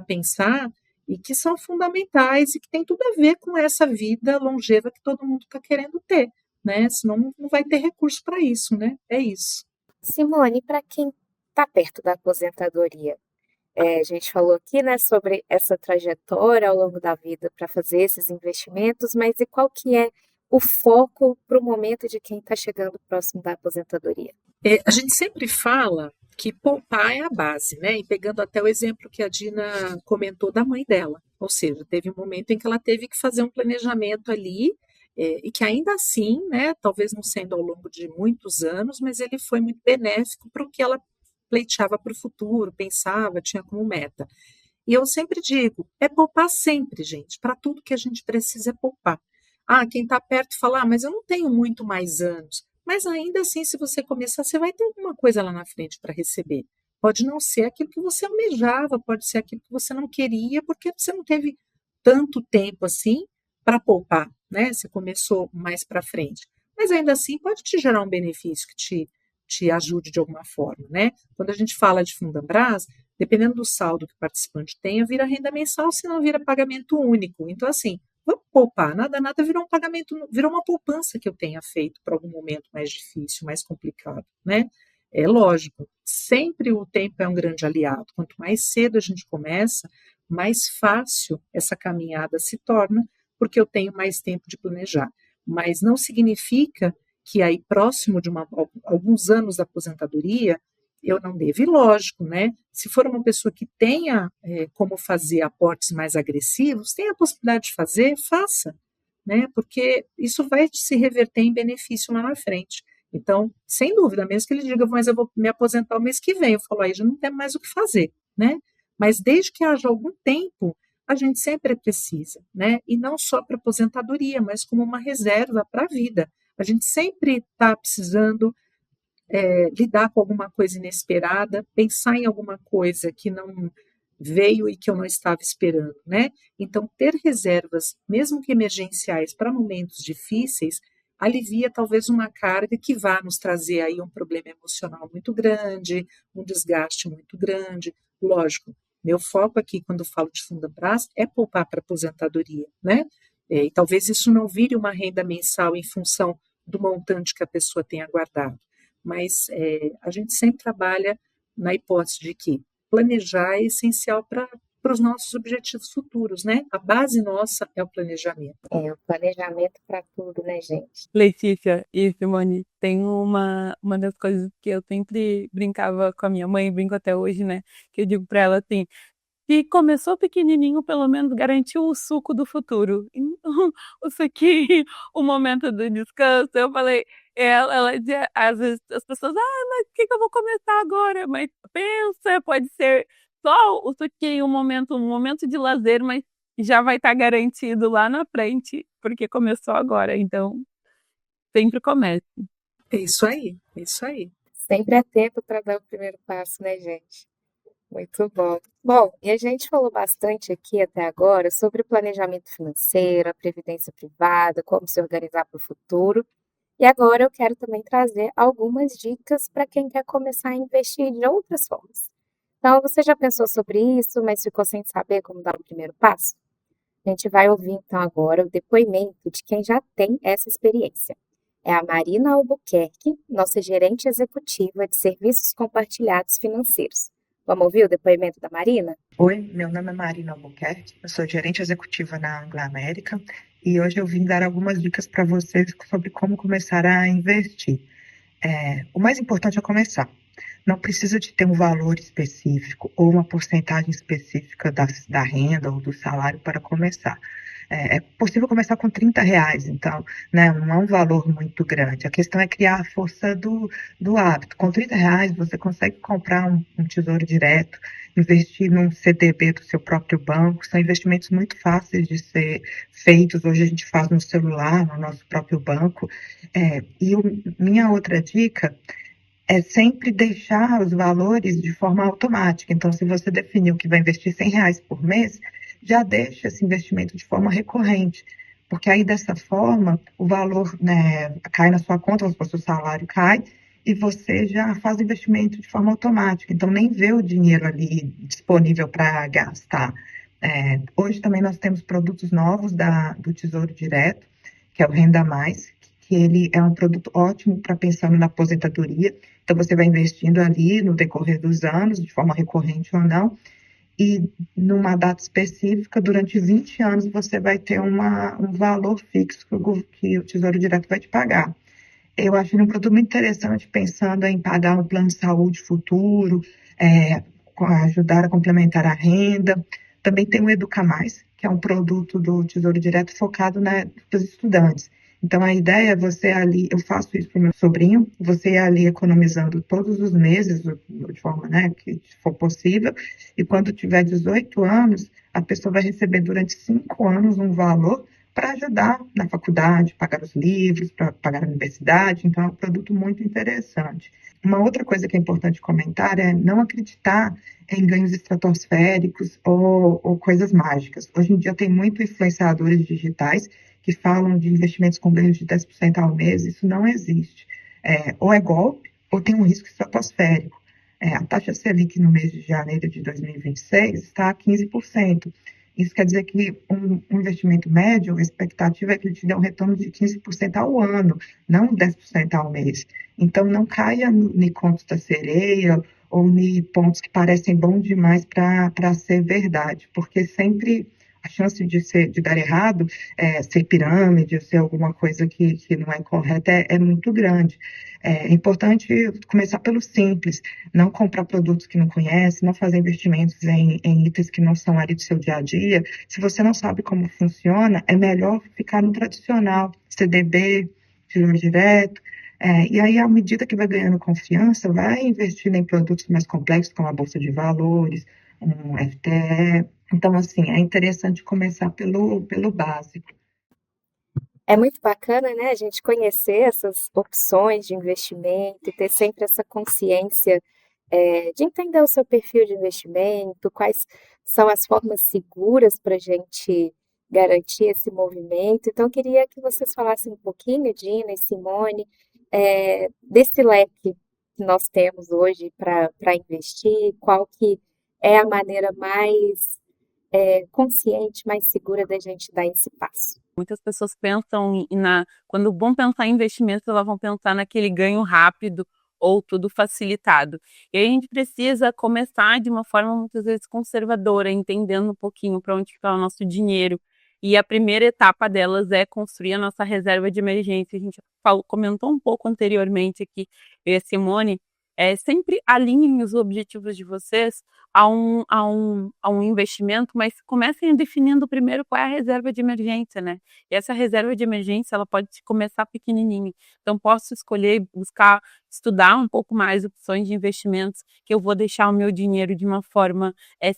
pensar e que são fundamentais e que tem tudo a ver com essa vida longeva que todo mundo está querendo ter, né? Senão não vai ter recurso para isso, né? É isso. Simone, para quem está perto da aposentadoria, a gente falou aqui, né, sobre essa trajetória ao longo da vida para fazer esses investimentos, mas e qual que é o foco para o momento de quem está chegando próximo da aposentadoria? A gente sempre fala que poupar é a base, né? E pegando até o exemplo que a Dina comentou da mãe dela, ou seja, teve um momento em que ela teve que fazer um planejamento ali, e que ainda assim, né, talvez não sendo ao longo de muitos anos, mas ele foi muito benéfico para o que ela pleiteava para o futuro, pensava, tinha como meta. E eu sempre digo, é poupar sempre, gente, para tudo que a gente precisa é poupar. Ah, quem está perto fala, mas eu não tenho muito mais anos. Mas ainda assim, se você começar, você vai ter alguma coisa lá na frente para receber. Pode não ser aquilo que você almejava, pode ser aquilo que você não queria, porque você não teve tanto tempo assim para poupar, né? Você começou mais para frente. Mas ainda assim pode te gerar um benefício que te ajude de alguma forma, né? Quando a gente fala de Fundambras, dependendo do saldo que o participante tenha, vira renda mensal, se não vira pagamento único. Então, assim, vamos poupar, nada virou um pagamento, virou uma poupança que eu tenha feito para algum momento mais difícil, mais complicado, né? É lógico, sempre o tempo é um grande aliado. Quanto mais cedo a gente começa, mais fácil essa caminhada se torna, porque eu tenho mais tempo de planejar. Mas não significa que aí próximo de alguns anos da aposentadoria, eu não devo, e lógico, né? Se for uma pessoa que tenha como fazer aportes mais agressivos, tem a possibilidade de fazer, faça, né? Porque isso vai se reverter em benefício lá na frente. Então, sem dúvida, mesmo que ele diga, mas eu vou me aposentar o mês que vem, eu falo, aí já não tem mais o que fazer, né? Mas desde que haja algum tempo, a gente sempre precisa, né? E não só para aposentadoria, mas como uma reserva para a vida. A gente sempre está precisando lidar com alguma coisa inesperada, pensar em alguma coisa que não veio e que eu não estava esperando, né? Então, ter reservas, mesmo que emergenciais, para momentos difíceis, alivia talvez uma carga que vá nos trazer aí um problema emocional muito grande, um desgaste muito grande. Lógico, meu foco aqui, quando falo de Fundambras, é poupar para aposentadoria, né? E talvez isso não vire uma renda mensal em função do montante que a pessoa tenha guardado. Mas a gente sempre trabalha na hipótese de que planejar é essencial para os nossos objetivos futuros, né? A base nossa é o planejamento. É, o planejamento para tudo, né, gente? Letícia e Simone, tem uma das coisas que eu sempre brincava com a minha mãe, brinco até hoje, né? Que eu digo para ela assim, se começou pequenininho, pelo menos garantiu o suco do futuro. Então, o suquinho, o momento do descanso, eu falei, ela dizia, às vezes as pessoas, mas o que eu vou começar agora? Mas pensa, pode ser só o suquinho, um momento de lazer, mas já vai estar garantido lá na frente, porque começou agora. Então, sempre comece. É isso aí, é isso aí. Sempre é tempo para dar o primeiro passo, né, gente? Muito bom. Bom, e a gente falou bastante aqui até agora sobre planejamento financeiro, a previdência privada, como se organizar para o futuro. E agora eu quero também trazer algumas dicas para quem quer começar a investir de outras formas. Então, você já pensou sobre isso, mas ficou sem saber como dar o primeiro passo? A gente vai ouvir então agora o depoimento de quem já tem essa experiência. É a Marina Albuquerque, nossa gerente executiva de serviços compartilhados financeiros. Vamos ouvir o depoimento da Marina? Oi, meu nome é Marina Albuquerque, eu sou gerente executiva na Anglo América e hoje eu vim dar algumas dicas para vocês sobre como começar a investir. O mais importante é começar. Não precisa de ter um valor específico ou uma porcentagem específica da renda ou do salário para começar. É possível começar com R$ 30, então, né, não é um valor muito grande. A questão é criar a força do hábito. Com R$ 30 você consegue comprar um tesouro direto, investir num CDB do seu próprio banco. São investimentos muito fáceis de ser feitos. Hoje a gente faz no celular, no nosso próprio banco. Minha outra dica é sempre deixar os valores de forma automática. Então, se você definiu que vai investir R$ 100 por mês, já deixa esse investimento de forma recorrente, porque aí dessa forma o valor, né, cai na sua conta, o seu salário cai, e você já faz o investimento de forma automática. Então, nem vê o dinheiro ali disponível para gastar. Hoje também nós temos produtos novos do Tesouro Direto, que é o Renda Mais, que ele é um produto ótimo para pensar na aposentadoria. Então, você vai investindo ali no decorrer dos anos, de forma recorrente ou não, e numa data específica, durante 20 anos, você vai ter um valor fixo que o Tesouro Direto vai te pagar. Eu acho ele um produto muito interessante, pensando em pagar um plano de saúde futuro, ajudar a complementar a renda. Também tem o Educa Mais, que é um produto do Tesouro Direto focado nos estudantes. Então, a ideia é você ali, eu faço isso para o meu sobrinho, você ir ali economizando todos os meses, de forma, né, que for possível, e quando tiver 18 anos, a pessoa vai receber durante 5 anos um valor para ajudar na faculdade, pagar os livros, para pagar a universidade. Então, é um produto muito interessante. Uma outra coisa que é importante comentar é não acreditar em ganhos estratosféricos ou coisas mágicas. Hoje em dia tem muito influenciadores digitais que falam de investimentos com ganhos de 10% ao mês. Isso não existe. Ou é golpe ou tem um risco estratosférico. A taxa Selic no mês de janeiro de 2026 está a 15%. Isso quer dizer que um investimento médio, a expectativa é que ele te dê um retorno de 15% ao ano, não 10% ao mês. Então, não caia em contos da sereia ou em pontos que parecem bons demais para ser verdade, porque sempre a chance de dar errado, ser pirâmide, ser alguma coisa que não é correta, é muito grande. É importante começar pelo simples, não comprar produtos que não conhece, não fazer investimentos em itens que não são ali do seu dia a dia. Se você não sabe como funciona, é melhor ficar no tradicional, CDB, Tesouro Direto. E aí, à medida que vai ganhando confiança, vai investindo em produtos mais complexos, como a Bolsa de Valores, um FTE. Então, assim, é interessante começar pelo básico. É muito bacana, né, a gente conhecer essas opções de investimento e ter sempre essa consciência, de entender o seu perfil de investimento, quais são as formas seguras para a gente garantir esse movimento. Então, eu queria que vocês falassem um pouquinho, Dina e Simone, desse leque que nós temos hoje para investir, qual que é a maneira mais consciente, mais segura da gente dar esse passo. Muitas pessoas pensam quando vão pensar em investimento, elas vão pensar naquele ganho rápido ou tudo facilitado. E aí a gente precisa começar de uma forma muitas vezes conservadora, entendendo um pouquinho para onde está o nosso dinheiro. E a primeira etapa delas é construir a nossa reserva de emergência. A gente comentou um pouco anteriormente aqui, eu e a Simone, sempre alinhem os objetivos de vocês a um investimento, mas comecem definindo primeiro qual é a reserva de emergência, né? E essa reserva de emergência, ela pode começar pequenininha. Então, posso escolher, buscar, estudar um pouco mais opções de investimentos, que eu vou deixar o meu dinheiro de uma forma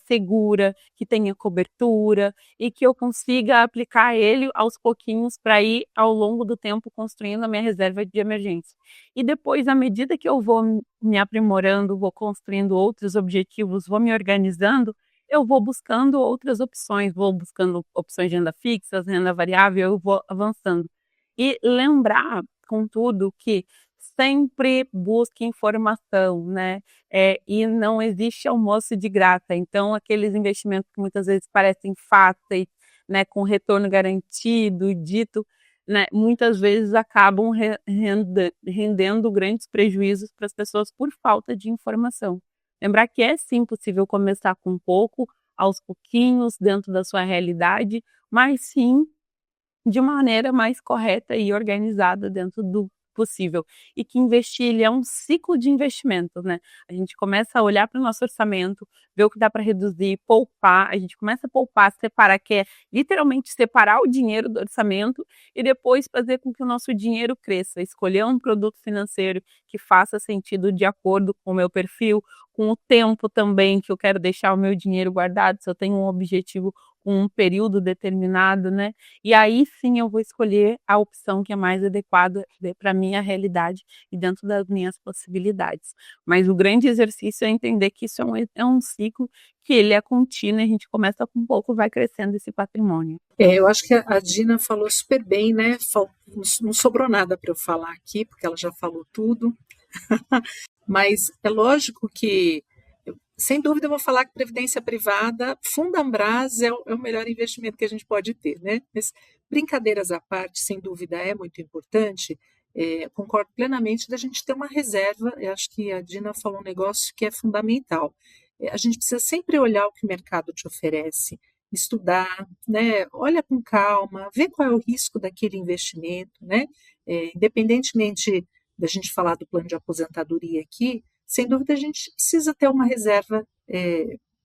segura, que tenha cobertura e que eu consiga aplicar ele aos pouquinhos para ir, ao longo do tempo, construindo a minha reserva de emergência. E depois, à medida que eu vou me aprimorando, vou construindo outros objetivos, vou me organizando, eu vou buscando outras opções, vou buscando opções de renda fixa, renda variável, eu vou avançando. E lembrar, contudo, que sempre busque informação, né? E não existe almoço de graça. Então, aqueles investimentos que muitas vezes parecem fáceis, né, com retorno garantido, dito, né, muitas vezes acabam rendendo grandes prejuízos para as pessoas por falta de informação. Lembrar que é sim possível começar com pouco, aos pouquinhos, dentro da sua realidade, mas sim de uma maneira mais correta e organizada dentro do possível e que investir ele é um ciclo de investimentos, né? A gente começa a olhar para o nosso orçamento, ver o que dá para reduzir, poupar, a gente começa a poupar, separar, que é literalmente separar o dinheiro do orçamento e depois fazer com que o nosso dinheiro cresça, escolher um produto financeiro que faça sentido de acordo com o meu perfil, com o tempo também que eu quero deixar o meu dinheiro guardado, se eu tenho um objetivo com um período determinado, né? E aí sim eu vou escolher a opção que é mais adequada para a minha realidade e dentro das minhas possibilidades. Mas o grande exercício é entender que isso é um ciclo, que ele é contínuo, e a gente começa com pouco, vai crescendo esse patrimônio. Eu acho que a Dina falou super bem, né? Não sobrou nada para eu falar aqui, porque ela já falou tudo. Mas é lógico que, sem dúvida, eu vou falar que previdência privada, Fundambras é o melhor investimento que a gente pode ter, né? Mas, brincadeiras à parte, sem dúvida é muito importante. Concordo plenamente da gente ter uma reserva. Eu acho que a Dina falou um negócio que é fundamental. A gente precisa sempre olhar o que o mercado te oferece, estudar, né? Olha com calma, vê qual é o risco daquele investimento, né? Independentemente da gente falar do plano de aposentadoria aqui, sem dúvida a gente precisa ter uma reserva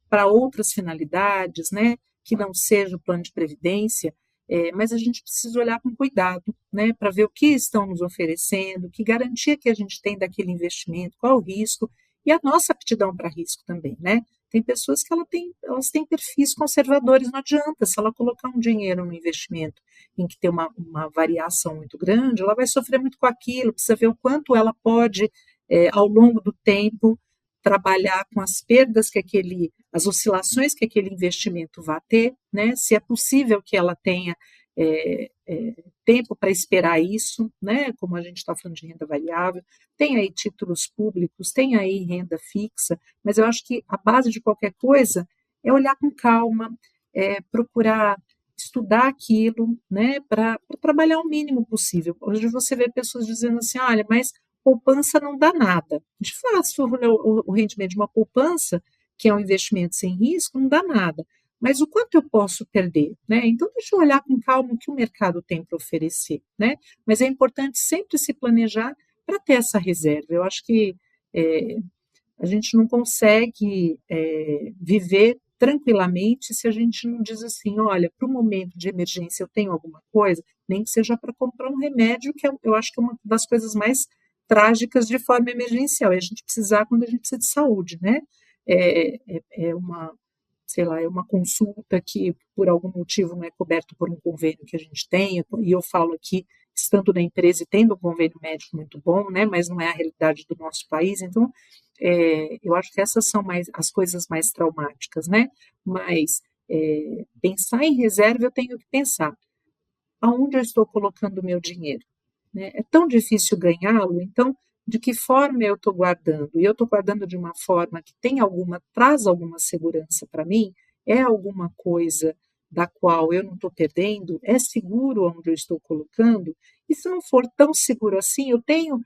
para outras finalidades, né? Que não seja o plano de previdência, mas a gente precisa olhar com cuidado, né? Para ver o que estão nos oferecendo, que garantia que a gente tem daquele investimento, qual é o risco, e a nossa aptidão para risco também, né? Tem pessoas que elas têm perfis conservadores, não adianta, se ela colocar um dinheiro no investimento em que tem uma variação muito grande, ela vai sofrer muito com aquilo, precisa ver o quanto ela pode, ao longo do tempo, trabalhar com as perdas as oscilações que aquele investimento vai ter, né? Se é possível que ela tenha tempo para esperar isso, né? Como a gente está falando de renda variável, tem aí títulos públicos, tem aí renda fixa, mas eu acho que a base de qualquer coisa é olhar com calma, procurar estudar aquilo, né? Para trabalhar o mínimo possível. Hoje você vê pessoas dizendo assim, olha, mas poupança não dá nada. De fato, se for o rendimento de uma poupança, que é um investimento sem risco, não dá nada. Mas o quanto eu posso perder, né? Então, deixa eu olhar com calma o que o mercado tem para oferecer, né? Mas é importante sempre se planejar para ter essa reserva. Eu acho que a gente não consegue viver tranquilamente se a gente não diz assim, olha, para o momento de emergência eu tenho alguma coisa, nem que seja para comprar um remédio, que eu acho que é uma das coisas mais trágicas de forma emergencial, é a gente precisar quando a gente precisa de saúde, né? Sei lá, é uma consulta que por algum motivo não é coberto por um convênio que a gente tem, e eu falo aqui, estando na empresa e tendo um convênio médico muito bom, né, mas não é a realidade do nosso país, então eu acho que essas são as coisas mais traumáticas, né, mas pensar em reserva eu tenho que pensar, aonde eu estou colocando o meu dinheiro? Né? É tão difícil ganhá-lo, então de que forma eu estou guardando? E eu estou guardando de uma forma que traz alguma segurança para mim? É alguma coisa da qual eu não estou perdendo? É seguro onde eu estou colocando? E se não for tão seguro assim, eu tenho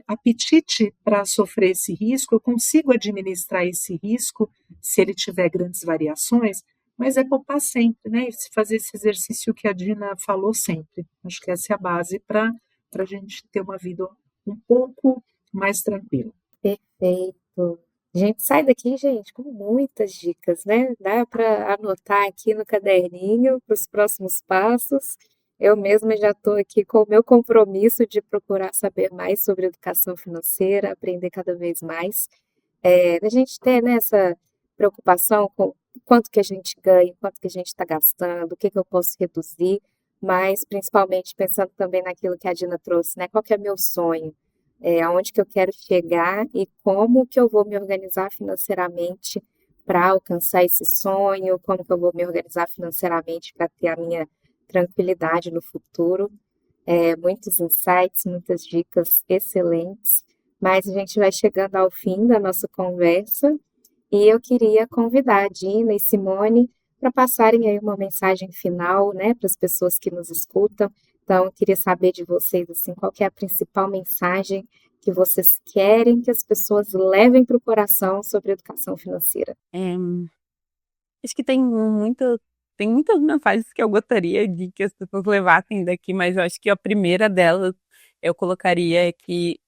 apetite para sofrer esse risco? Eu consigo administrar esse risco se ele tiver grandes variações? Mas é poupar sempre, né? E se fazer esse exercício que a Dina falou sempre. Acho que essa é a base para a gente ter uma vida um pouco mais tranquila. Perfeito. A gente sai daqui, gente, com muitas dicas, né? Dá para anotar aqui no caderninho para os próximos passos. Eu mesma já estou aqui com o meu compromisso de procurar saber mais sobre educação financeira, aprender cada vez mais. A gente ter, né, essa preocupação com quanto que a gente ganha, quanto que a gente está gastando, o que que eu posso reduzir, mas principalmente pensando também naquilo que a Dina trouxe, né? Qual que é meu sonho? Aonde que eu quero chegar e como que eu vou me organizar financeiramente para alcançar esse sonho, como que eu vou me organizar financeiramente para ter a minha tranquilidade no futuro. Muitos insights, muitas dicas excelentes, mas a gente vai chegando ao fim da nossa conversa e eu queria convidar a Dina e Simone para passarem aí uma mensagem final, né, para as pessoas que nos escutam. Então, eu queria saber de vocês, assim, qual que é a principal mensagem que vocês querem que as pessoas levem para o coração sobre educação financeira. Acho que tem muitas mensagens que eu gostaria de que as pessoas levassem daqui, mas eu acho que a primeira delas, eu colocaria que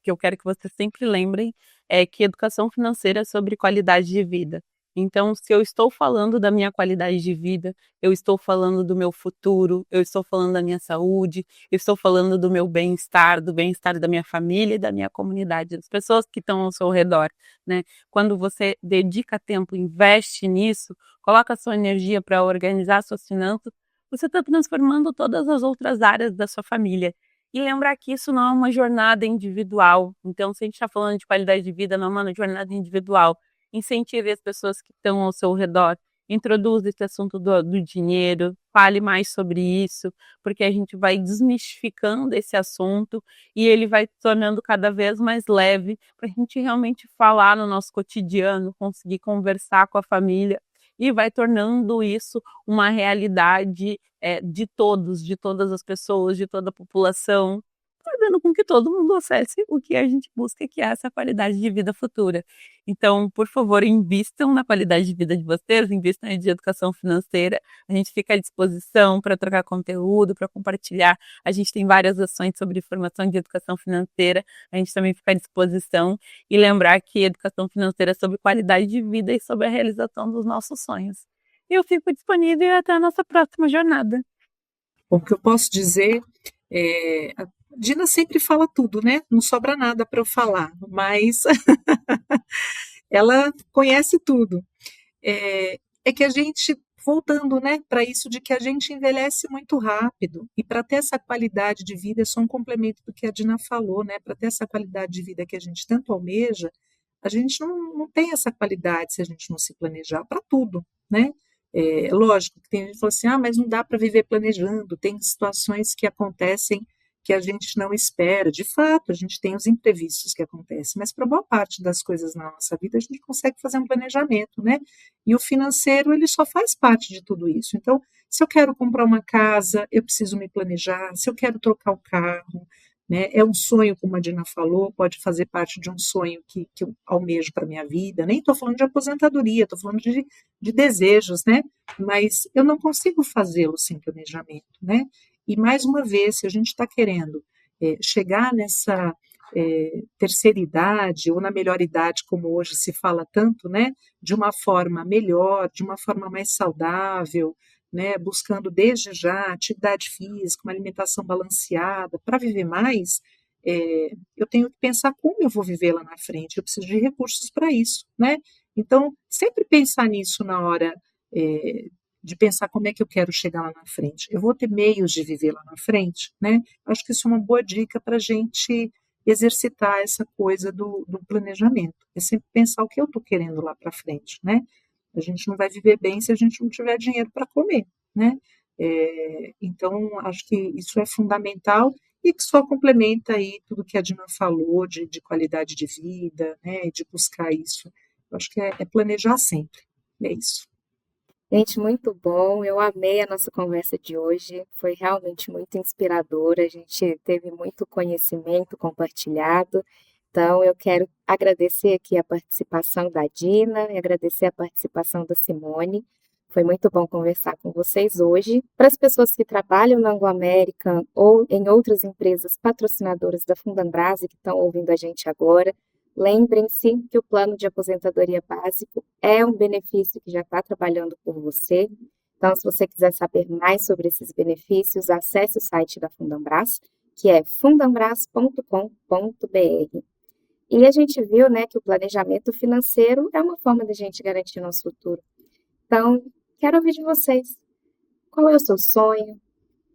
eu quero que vocês sempre lembrem é que educação financeira é sobre qualidade de vida. Então, se eu estou falando da minha qualidade de vida, eu estou falando do meu futuro, eu estou falando da minha saúde, eu estou falando do meu bem-estar, do bem-estar da minha família e da minha comunidade, das pessoas que estão ao seu redor, né? Quando você dedica tempo, investe nisso, coloca a sua energia para organizar suas finanças, você está transformando todas as outras áreas da sua família. E lembrar que isso não é uma jornada individual. Então, se a gente está falando de qualidade de vida, não é uma jornada individual. Incentive as pessoas que estão ao seu redor. Introduza esse assunto do dinheiro, fale mais sobre isso, porque a gente vai desmistificando esse assunto e ele vai se tornando cada vez mais leve para a gente realmente falar no nosso cotidiano, conseguir conversar com a família e vai tornando isso uma realidade de todos, de todas as pessoas, de toda a população, fazendo com que todo mundo acesse o que a gente busca, que é essa qualidade de vida futura. Então, por favor, invistam na qualidade de vida de vocês, invistam em educação financeira. A gente fica à disposição para trocar conteúdo, para compartilhar. A gente tem várias ações sobre formação de educação financeira. A gente também fica à disposição e lembrar que educação financeira é sobre qualidade de vida e sobre a realização dos nossos sonhos. E eu fico disponível até a nossa próxima jornada. O que eu posso dizer a Dina sempre fala tudo, né? Não sobra nada para eu falar, mas ela conhece tudo. É que a gente, voltando, né, para isso de que a gente envelhece muito rápido, e para ter essa qualidade de vida, é só um complemento do que a Dina falou, né? Para ter essa qualidade de vida que a gente tanto almeja, a gente não tem essa qualidade se a gente não se planejar para tudo, né? Lógico que tem gente que fala assim, mas não dá para viver planejando, tem situações que acontecem que a gente não espera. De fato, a gente tem os imprevistos que acontecem, mas para boa parte das coisas na nossa vida a gente consegue fazer um planejamento, né? E o financeiro, ele só faz parte de tudo isso. Então, se eu quero comprar uma casa, eu preciso me planejar. Se eu quero trocar o carro, né? É um sonho, como a Dina falou, pode fazer parte de um sonho que eu almejo para a minha vida. Nem estou falando de aposentadoria, estou falando de desejos, né? Mas eu não consigo fazê-lo sem planejamento, né? E, mais uma vez, se a gente está querendo chegar nessa terceira idade, ou na melhor idade, como hoje se fala tanto, né, de uma forma melhor, de uma forma mais saudável, né, buscando desde já atividade física, uma alimentação balanceada, para viver mais, eu tenho que pensar como eu vou viver lá na frente, eu preciso de recursos para isso, né? Então, sempre pensar nisso na hora de pensar como é que eu quero chegar lá na frente. Eu vou ter meios de viver lá na frente, né? Acho que isso é uma boa dica para a gente exercitar essa coisa do planejamento. É sempre pensar o que eu estou querendo lá para frente, né? A gente não vai viver bem se a gente não tiver dinheiro para comer, né? Então, acho que isso é fundamental e que só complementa aí tudo que a Dina falou de qualidade de vida, né? De buscar isso. Eu acho que é planejar sempre. É isso. Gente, muito bom. Eu amei a nossa conversa de hoje. Foi realmente muito inspiradora. A gente teve muito conhecimento compartilhado. Então, eu quero agradecer aqui a participação da Dina e agradecer a participação da Simone. Foi muito bom conversar com vocês hoje. Para as pessoas que trabalham na Anglo American ou em outras empresas patrocinadoras da Fundambras e que estão ouvindo a gente agora, lembrem-se que o plano de aposentadoria básico é um benefício que já está trabalhando por você. Então, se você quiser saber mais sobre esses benefícios, acesse o site da Fundambras, que é fundambras.com.br. E a gente viu, né, que o planejamento financeiro é uma forma da gente garantir o nosso futuro. Então, quero ouvir de vocês. Qual é o seu sonho?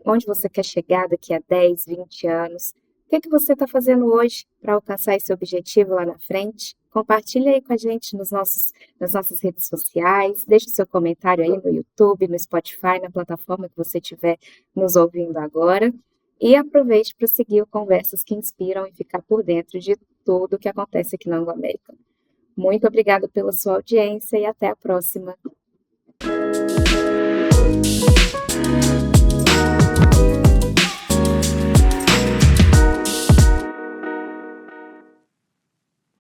Onde você quer chegar daqui a 10, 20 anos? O que é que você está fazendo hoje para alcançar esse objetivo lá na frente? Compartilhe aí com a gente nas nossas redes sociais, deixe o seu comentário aí no YouTube, no Spotify, na plataforma que você estiver nos ouvindo agora. E aproveite para seguir o Conversas que Inspiram e ficar por dentro de tudo o que acontece aqui na Anglo American. Muito obrigada pela sua audiência e até a próxima.